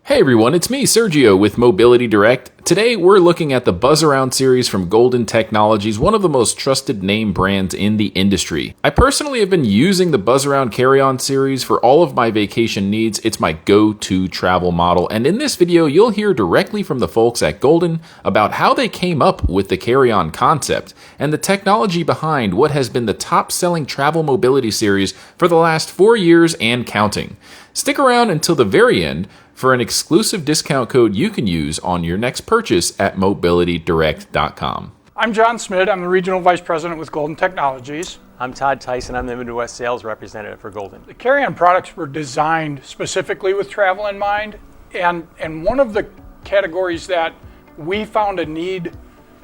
Hey everyone, it's me, Sergio, with Mobility Direct. Today we're looking at the Buzzaround series from Golden Technologies, one of the most trusted name brands in the industry. I personally have been using the Buzzaround CarryOn series for all of my vacation needs. It's my go-to travel model, and in this video you'll hear directly from the folks at Golden about how they came up with the CarryOn concept and the technology behind what has been the top-selling travel mobility series for the last 4 years and counting. Stick around until the very end for an exclusive discount code you can use on your next purchase at mobilitydirect.com. I'm John Smid. I'm the Regional Vice President with Golden Technologies. I'm Todd Tyson. I'm the Midwest Sales Representative for Golden. The CarryOn products were designed specifically with travel in mind, and one of the categories that we found a need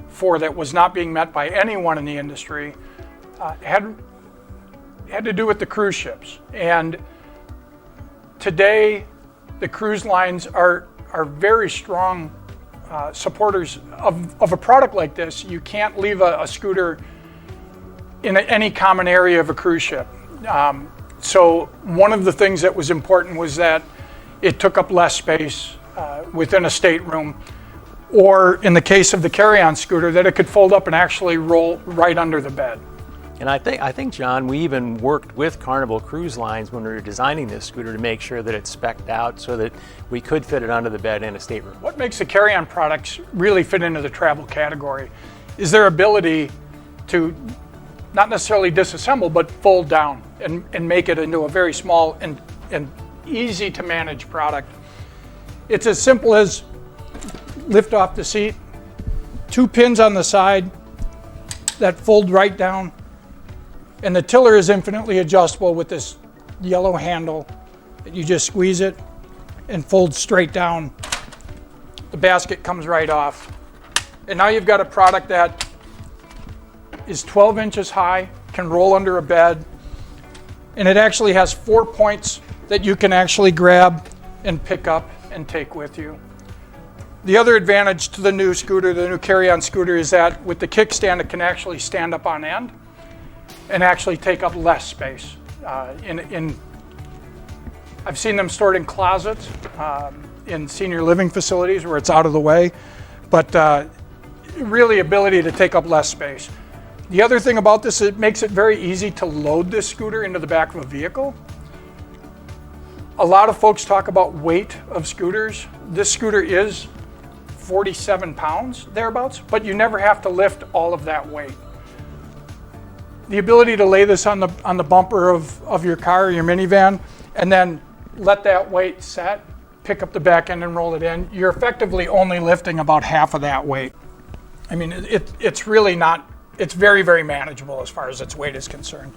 for that was not being met by anyone in the industry had to do with the cruise ships. And today, the cruise lines are very strong supporters of a product like this. You can't leave a scooter in any common area of a cruise ship. So one of the things that was important was that it took up less space within a stateroom, or in the case of the CarryOn scooter, that it could fold up and actually roll right under the bed. And I think, John, we even worked with Carnival Cruise Lines when we were designing this scooter to make sure that it's spec'd out so that we could fit it under the bed in a stateroom. What makes the CarryOn products really fit into the travel category is their ability to not necessarily disassemble, but fold down and make it into a very small and easy to manage product. It's as simple as lift off the seat, 2 pins on the side that fold right down. And the tiller is infinitely adjustable with this yellow handle that you just squeeze it and fold straight down. The basket comes right off. And now you've got a product that is 12 inches high, can roll under a bed, and it actually has 4 points that you can actually grab and pick up and take with you. The other advantage to the new scooter, the new CarryOn scooter, is that with the kickstand it can actually stand up on end and actually take up less space. I've seen them stored in closets in senior living facilities where it's out of the way, but really ability to take up less space. The other thing about this, it makes it very easy to load this scooter into the back of a vehicle. A lot of folks talk about weight of scooters. This scooter is 47 pounds, thereabouts, but you never have to lift all of that weight. The ability to lay this on the bumper of your car or your minivan and then let that weight set, pick up the back end and roll it in, you're effectively only lifting about half of that weight. I mean, it's really not, it's very, very manageable as far as its weight is concerned.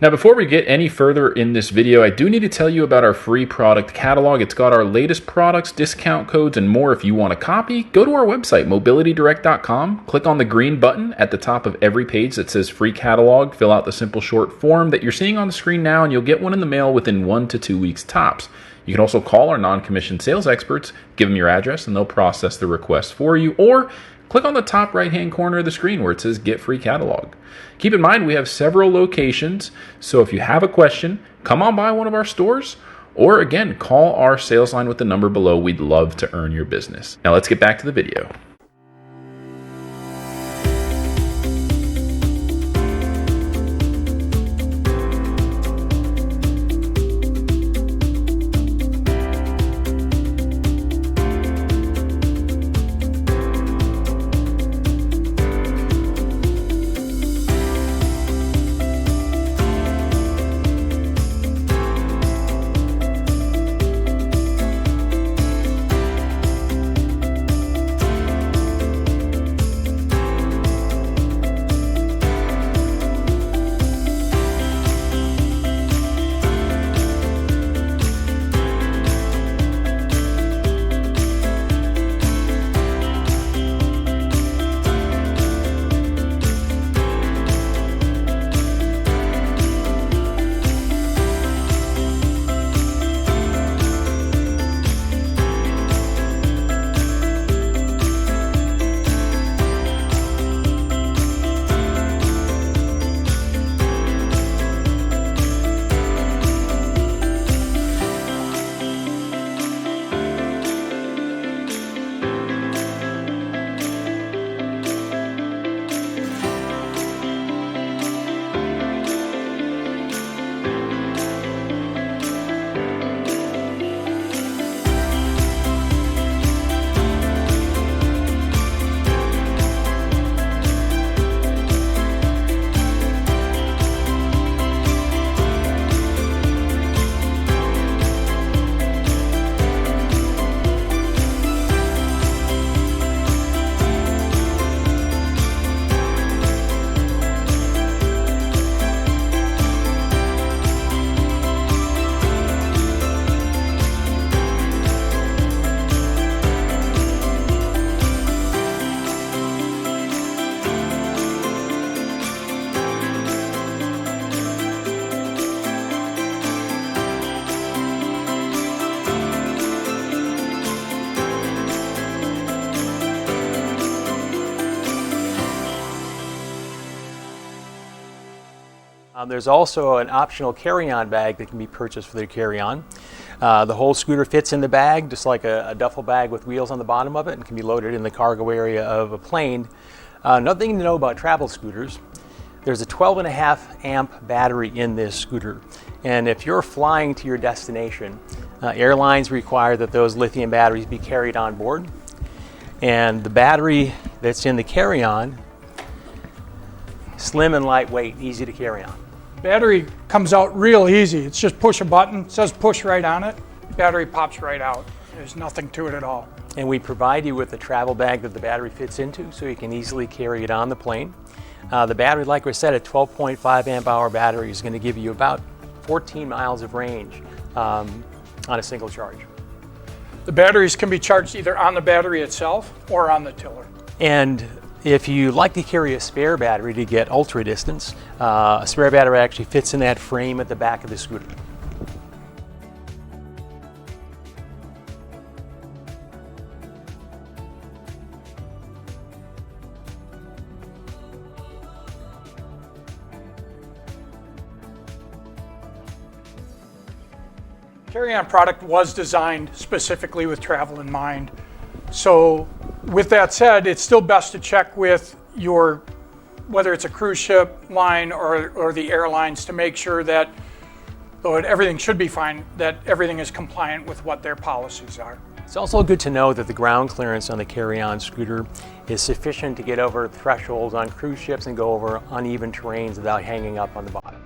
Now, before we get any further in this video, I do need to tell you about our free product catalog. It's got our latest products, discount codes, and more. If you want a copy, go to our website, mobilitydirect.com, click on the green button at the top of every page that says free catalog, fill out the simple short form that you're seeing on the screen now, and you'll get one in the mail within 1 to 2 weeks tops. You can also call our non-commissioned sales experts, give them your address, and they'll process the request for you, or click on the top right-hand corner of the screen where it says Get Free Catalog. Keep in mind, we have several locations, so if you have a question, come on by one of our stores, or again, call our sales line with the number below. We'd love to earn your business. Now let's get back to the video. There's also an optional carry-on bag that can be purchased for the carry-on. The whole scooter fits in the bag, just like a duffel bag with wheels on the bottom of it, and can be loaded in the cargo area of a plane. Another thing to know about travel scooters, there's a 12.5 amp battery in this scooter. And if you're flying to your destination, airlines require that those lithium batteries be carried on board. And the battery that's in the carry-on, slim and lightweight, easy to carry on. Battery comes out real easy. It's just push a button, it says push right on it, battery pops right out. There's nothing to it at all. And we provide you with a travel bag that the battery fits into so you can easily carry it on the plane. The battery, like we said, a 12.5 amp hour battery is going to give you about 14 miles of range on a single charge. The batteries can be charged either on the battery itself or on the tiller. And if you like to carry a spare battery to get ultra distance, a spare battery actually fits in that frame at the back of the scooter. CarryOn product was designed specifically with travel in mind. So with that said, it's still best to check with your, whether it's a cruise ship line or the airlines, to make sure that, though everything should be fine, that everything is compliant with what their policies are. It's also good to know that the ground clearance on the CarryOn scooter is sufficient to get over thresholds on cruise ships and go over uneven terrains without hanging up on the bottom.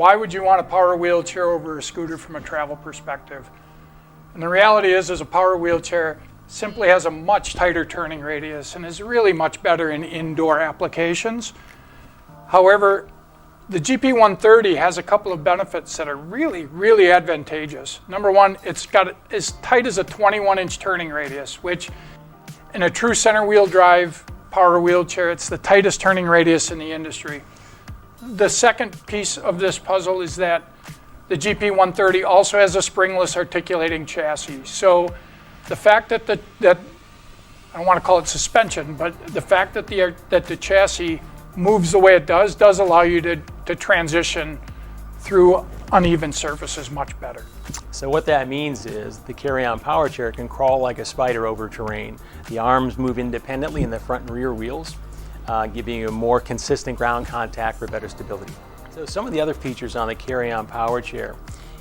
why would you want a power wheelchair over a scooter from a travel perspective? And the reality is a power wheelchair simply has a much tighter turning radius and is really much better in indoor applications. However, the GP130 has a couple of benefits that are really, really advantageous. Number one, it's got as tight as a 21-inch turning radius, which in a true center wheel drive power wheelchair, it's the tightest turning radius in the industry. The second piece of this puzzle is that the GP130 also has a springless articulating chassis. So the fact that I don't want to call it suspension, but the fact that the chassis moves the way it does allow you to transition through uneven surfaces much better. So what that means is the CarryOn Power Chair can crawl like a spider over terrain. The arms move independently in the front and rear wheels, giving you a more consistent ground contact for better stability. So some of the other features on the CarryOn Power Chair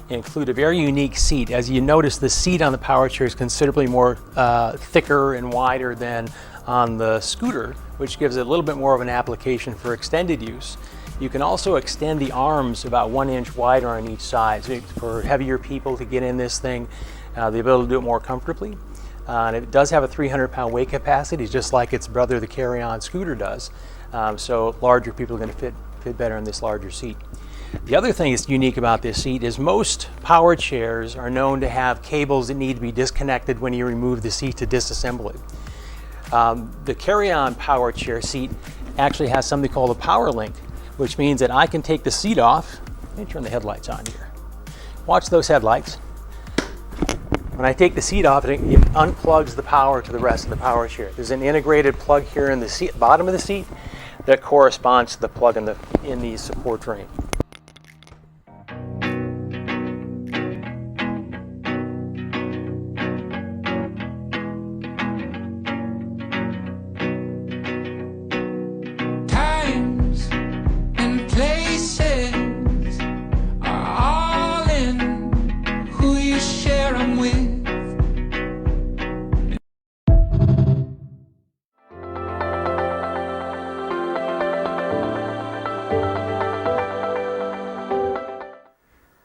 include a very unique seat. As you notice, the seat on the Power Chair is considerably more thicker and wider than on the scooter, which gives it a little bit more of an application for extended use. You can also extend the arms about 1 inch wider on each side, so for heavier people to get in this thing, the ability to do it more comfortably. And it does have a 300-pound weight capacity, just like its brother, the CarryOn scooter, does. So larger people are going to fit better in this larger seat. The other thing that's unique about this seat is most power chairs are known to have cables that need to be disconnected when you remove the seat to disassemble it. The CarryOn Power Chair seat actually has something called a power link, which means that I can take the seat off. Let me turn the headlights on here. Watch those headlights. When I take the seat off, it unplugs the power to the rest of the power chair. There's an integrated plug here in the seat, bottom of the seat, that corresponds to the plug in the support frame.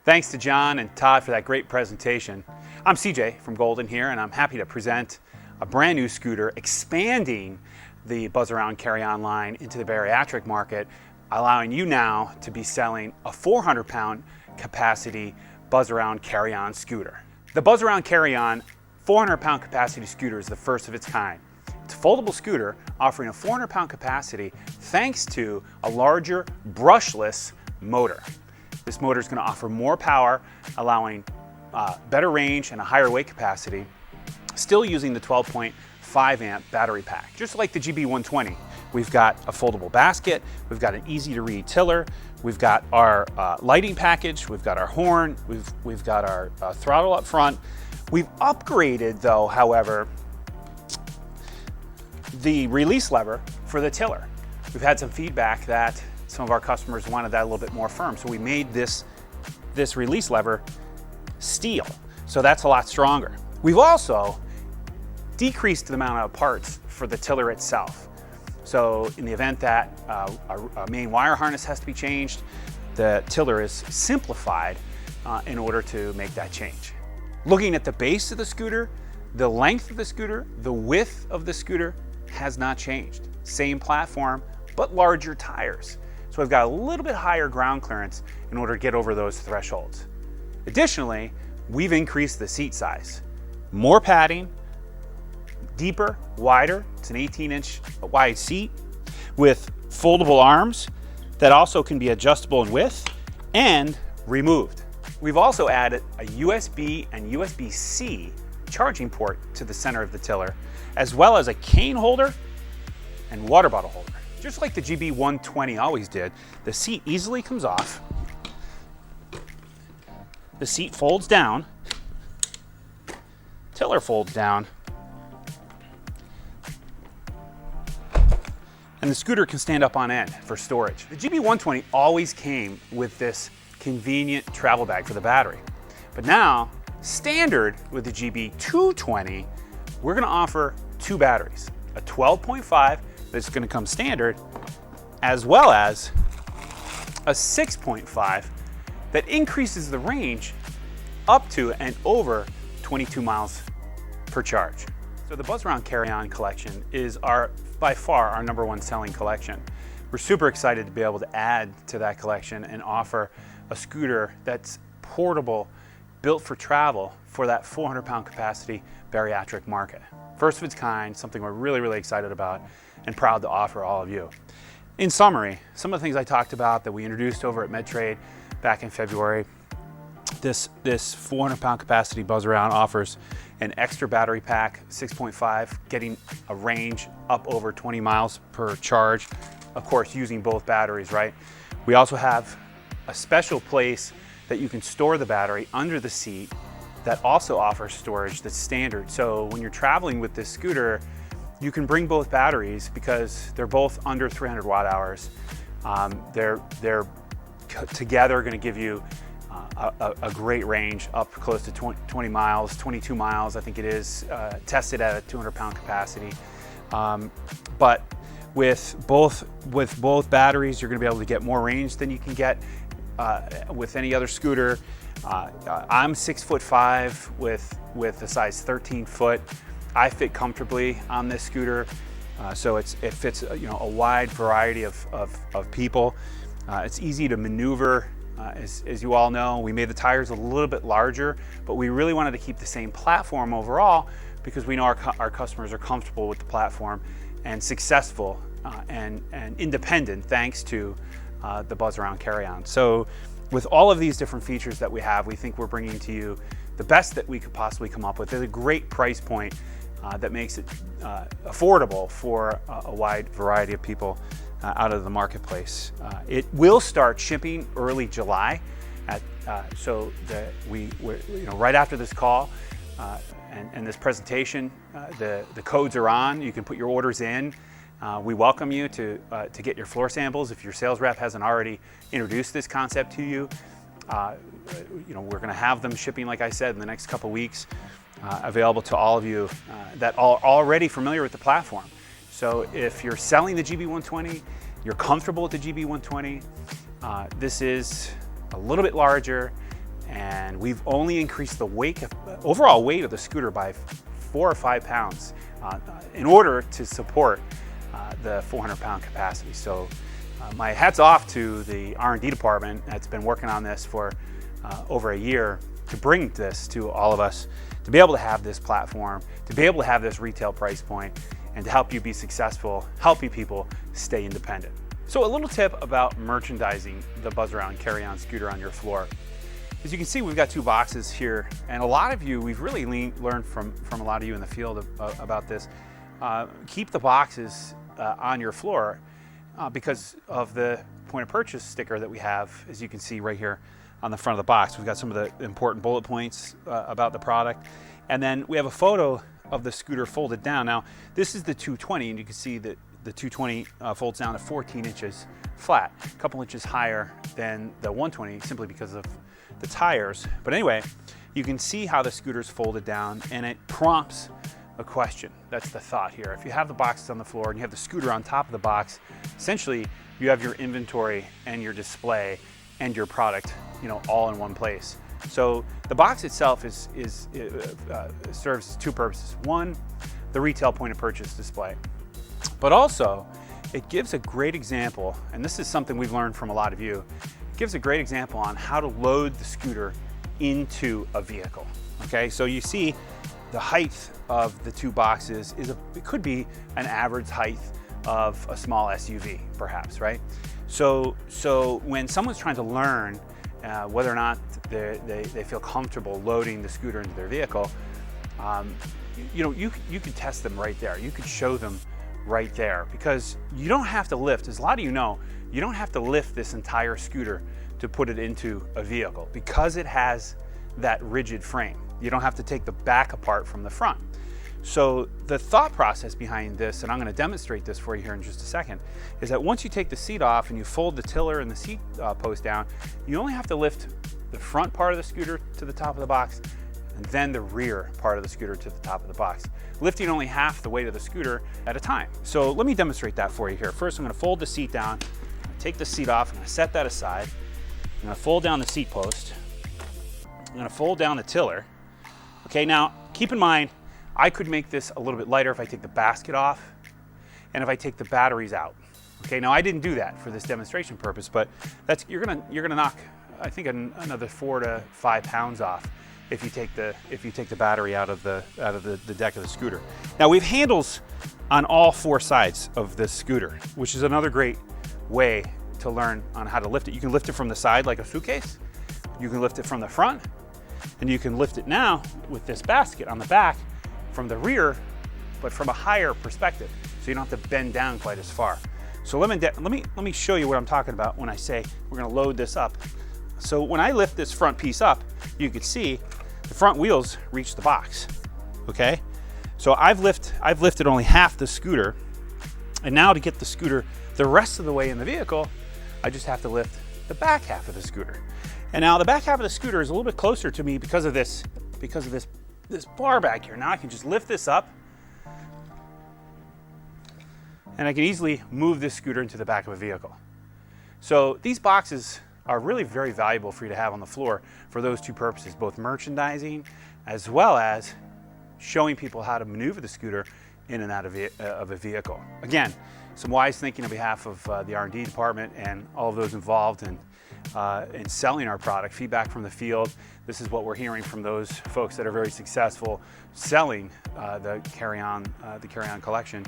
Thanks to John and Todd for that great presentation. I'm CJ from Golden here, and I'm happy to present a brand new scooter expanding the Buzzaround CarryOn line into the bariatric market, allowing you now to be selling a 400-pound capacity Buzzaround CarryOn scooter. The Buzzaround CarryOn 400-pound capacity scooter is the first of its kind. It's a foldable scooter offering a 400-pound capacity thanks to a larger brushless motor. This motor is going to offer more power, allowing better range and a higher weight capacity, still using the 12.5 amp battery pack. Just like the GB120, we've got a foldable basket, we've got an easy to read tiller, we've got our lighting package, we've got our horn, we've got our throttle up front. We've upgraded though, however, the release lever for the tiller. We've had some feedback that some of our customers wanted that a little bit more firm, so we made this release lever steel, so that's a lot stronger. We've also decreased the amount of parts for the tiller itself. So in the event that a main wire harness has to be changed, the tiller is simplified in order to make that change. Looking at the base of the scooter, the length of the scooter, the width of the scooter has not changed. Same platform, but larger tires. So we've got a little bit higher ground clearance in order to get over those thresholds. Additionally, we've increased the seat size. More padding, deeper, wider. It's an 18-inch wide seat with foldable arms that also can be adjustable in width and removed. We've also added a USB and USB-C charging port to the center of the tiller, as well as a cane holder and water bottle holder. Just like the GB120 always did, the seat easily comes off. The seat folds down, tiller folds down, and the scooter can stand up on end for storage. The GB120 always came with this convenient travel bag for the battery. But now, standard with the GB220, we're gonna offer two batteries, a 12.5 that's going to come standard, as well as a 6.5 that increases the range up to and over 22 miles per charge. So the Buzzaround CarryOn collection is by far our #1 selling collection. We're super excited to be able to add to that collection and offer a scooter that's portable, built for travel for that 400-pound capacity bariatric market. First of its kind, something we're really, really excited about and proud to offer all of you. In summary, some of the things I talked about that we introduced over at MedTrade back in February, this 400-pound capacity Buzzaround offers an extra battery pack, 6.5, getting a range up over 20 miles per charge, of course using both batteries, right? We also have a special place that you can store the battery under the seat that also offers storage that's standard. So when you're traveling with this scooter, you can bring both batteries because they're both under 300 watt hours. They're together going to give you a great range up close to 20 miles, 22 miles, I think it is, tested at a 200-pound capacity. But with both batteries, you're going to be able to get more range than you can get with any other scooter. I'm 6'5" with a size 13 foot. I fit comfortably on this scooter, so it fits a wide variety of people. It's easy to maneuver. As you all know, we made the tires a little bit larger, but we really wanted to keep the same platform overall because we know our customers are comfortable with the platform and successful and independent thanks to the Buzzaround CarryOn. So with all of these different features that we have, we think we're bringing to you the best that we could possibly come up with at a great price point that makes it affordable for a wide variety of people out of the marketplace. It will start shipping early July, so that we're right after this call and this presentation. The codes are on. You can put your orders in. We welcome you to get your floor samples if your sales rep hasn't already introduced this concept to you. We're going to have them shipping, like I said, in the next couple weeks, available to all of you that are already familiar with the platform. So if you're selling the GB120, you're comfortable with the GB120, this is a little bit larger, and we've only increased the overall weight of the scooter by 4 or 5 pounds in order to support the 400-pound capacity. So my hat's off to the R&D department that's been working on this for over a year to bring this to all of us, to be able to have this platform, to be able to have this retail price point, and to help you be successful, helping people stay independent. So a little tip about merchandising the Buzzaround CarryOn scooter on your floor. As you can see, we've got 2 boxes here, and a lot of you, we've really learned from a lot of you in the field about this. Keep the boxes on your floor because of the point of purchase sticker that we have, as you can see right here on the front of the box. We've got some of the important bullet points about the product, and then we have a photo of the scooter folded down. Now, this is the 220, and you can see that the 220 folds down to 14 inches flat, a couple inches higher than the 120 simply because of the tires. But anyway, you can see how the scooter's folded down, and it prompts a question. That's the thought here. If you have the boxes on the floor and you have the scooter on top of the box, essentially you have your inventory and your display and your product, all in one place. So the box itself serves 2 purposes. One, the retail point of purchase display, but also it gives a great example, and this is something we've learned from a lot of you. It gives a great example on how to load the scooter into a vehicle. Okay, so you see the height of the 2 boxes it could be an average height of a small SUV, perhaps, right? So when someone's trying to learn whether or not they feel comfortable loading the scooter into their vehicle, you could test them right there. You could show them right there, because you don't have to lift, as a lot of you know, you don't have to lift this entire scooter to put it into a vehicle because it has that rigid frame. You don't have to take the back apart from the front. So the thought process behind this, and I'm going to demonstrate this for you here in just a second, is that once you take the seat off and you fold the tiller and the seat post down, you only have to lift the front part of the scooter to the top of the box and then the rear part of the scooter to the top of the box, lifting only half the weight of the scooter at a time. So let me demonstrate that for you here. First, I'm going to fold the seat down, take the seat off, I'm going to set that aside. I'm gonna fold down the seat post. I'm gonna fold down the tiller. Okay, now keep in mind, I could make this a little bit lighter if I take the basket off and if I take the batteries out. Okay, now I didn't do that for this demonstration purpose, but that's you're gonna knock, I think, another 4 to 5 pounds off if you take the battery out of the deck of the scooter. Now we have handles on all 4 sides of this scooter, which is another great way to learn on how to lift it. You can lift it from the side like a suitcase. You can lift it from the front, and you can lift it now with this basket on the back from the rear, but from a higher perspective, so you don't have to bend down quite as far. So let me show you what I'm talking about when I say we're gonna load this up. So when I lift this front piece up, you can see the front wheels reach the box, okay? So I've lifted only half the scooter, and now to get the scooter the rest of the way in the vehicle, I just have to lift the back half of the scooter. And now the back half of the scooter is a little bit closer to me because of this bar back here. Now I can just lift this up, and I can easily move this scooter into the back of a vehicle. So these boxes are really very valuable for you to have on the floor for those 2 purposes, both merchandising as well as showing people how to maneuver the scooter in and out of a vehicle. Again, some wise thinking on behalf of the R&D department and all of those involved in selling our product. Feedback from the field. This is what we're hearing from those folks that are very successful selling the CarryOn collection.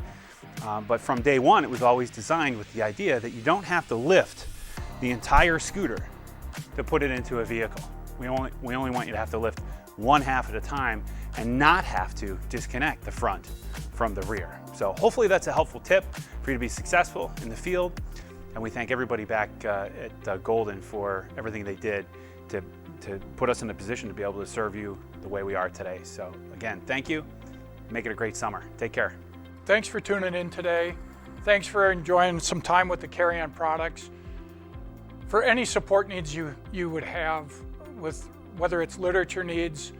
But from day one, it was always designed with the idea that you don't have to lift the entire scooter to put it into a vehicle. We only want you to have to lift one half at a time and not have to disconnect the front from the rear. So hopefully that's a helpful tip for you to be successful in the field. And we thank everybody back at Golden for everything they did to put us in a position to be able to serve you the way we are today. So again, thank you. Make it a great summer. Take care. Thanks for tuning in today. Thanks for enjoying some time with the CarryOn products. For any support needs you would have, with whether it's literature needs,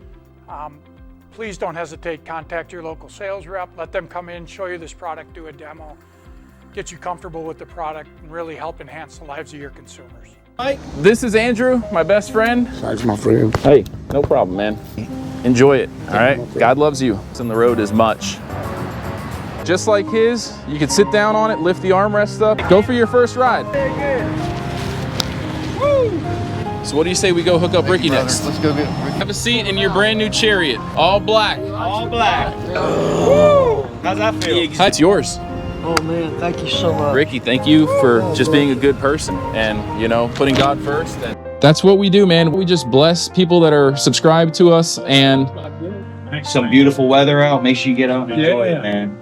please don't hesitate. Contact your local sales rep. Let them come in, show you this product, do a demo, get you comfortable with the product, and really help enhance the lives of your consumers. Hi, this is Andrew, my best friend. That's my friend. Hey, no problem, man. Enjoy it, all right? God loves you. It's on the road as much. Just like his, you can sit down on it, lift the armrest up, go for your first ride. Woo! So what do you say we go hook up Ricky next? Let's go get Ricky. Have a seat in your brand new Chariot, all black. All black. Woo! How's that feel? That's yours. Oh man, thank you so much. Ricky, thank you for just being a good person and, you know, putting God first. And that's what we do, man. We just bless people that are subscribed to us, and some beautiful weather out. Make sure you get out and enjoy it, man.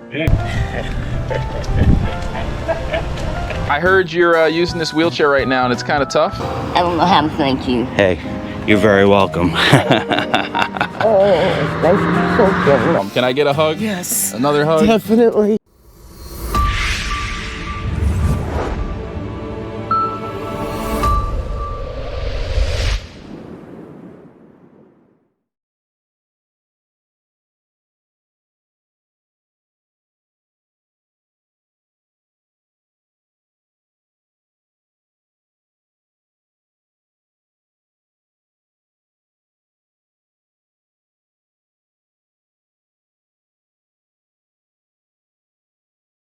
I heard you're using this wheelchair right now, and it's kind of tough. I don't know how to thank you. Hey, you're very welcome. Oh, thank you so much. Can I get a hug? Yes. Another hug? Definitely.